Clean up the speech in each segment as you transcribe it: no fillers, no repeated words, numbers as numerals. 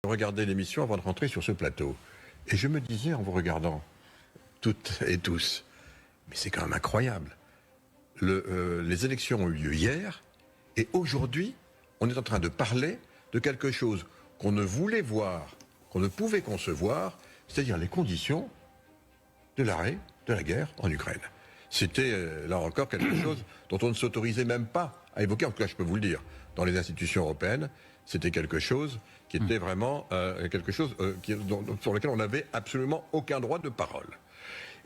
Je regardais l'émission avant de rentrer sur ce plateau. Et je me disais, en vous regardant, toutes et tous, mais c'est quand même incroyable. Les élections ont eu lieu hier, et aujourd'hui, on est en train de parler de quelque chose qu'on ne voulait voir, qu'on ne pouvait concevoir, c'est-à-dire les conditions de l'arrêt de la guerre en Ukraine. C'était, là encore, quelque chose dont on ne s'autorisait même pas à évoquer, en tout cas je peux vous le dire, dans les institutions européennes, c'était quelque chose qui était vraiment quelque chose sur lequel on n'avait absolument aucun droit de parole.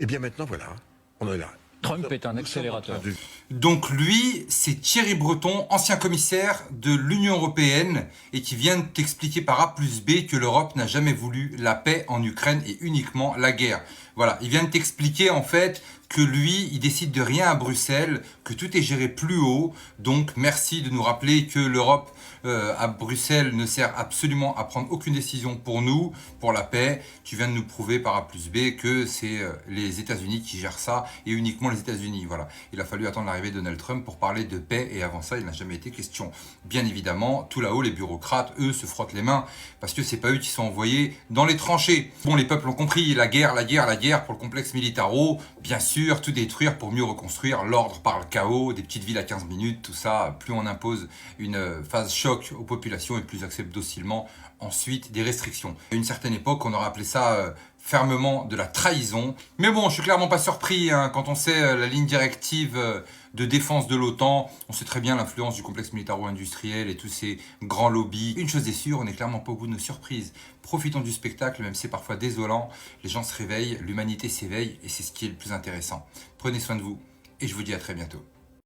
Et bien maintenant, voilà, on est là. Trump est un accélérateur. Donc lui, c'est Thierry Breton, ancien commissaire de l'Union européenne et qui vient de t'expliquer par A plus B que l'Europe n'a jamais voulu la paix en Ukraine et uniquement la guerre. Voilà, il vient de t'expliquer en fait que lui, il décide de rien à Bruxelles, que tout est géré plus haut. Donc merci de nous rappeler que l'Europe à Bruxelles ne sert absolument à prendre aucune décision pour nous, pour la paix. Tu viens de nous prouver par A plus B que c'est les États-Unis qui gèrent ça et uniquement les États-Unis. Voilà, il a fallu attendre l'arrivée de Donald Trump pour parler de paix et avant ça, il n'a jamais été question. Bien évidemment, tout là-haut, les bureaucrates, eux, se frottent les mains parce que c'est pas eux qui sont envoyés dans les tranchées. Bon, les peuples ont compris, la guerre pour le complexe militaro, bien sûr, tout détruire pour mieux reconstruire, l'ordre par le chaos, des petites villes à 15 minutes, tout ça, plus on impose une phase choc aux populations et plus accepte docilement ensuite des restrictions. À une certaine époque, on aurait appelé ça fermement de la trahison. Mais bon, je suis clairement pas surpris hein, quand on sait la ligne directive de défense de l'OTAN. On sait très bien l'influence du complexe militaro-industriel et tous ces grands lobbies. Une chose est sûre, on n'est clairement pas au bout de nos surprises. Profitons du spectacle, même si c'est parfois désolant. Les gens se réveillent, l'humanité s'éveille et c'est ce qui est le plus intéressant. Prenez soin de vous et je vous dis à très bientôt.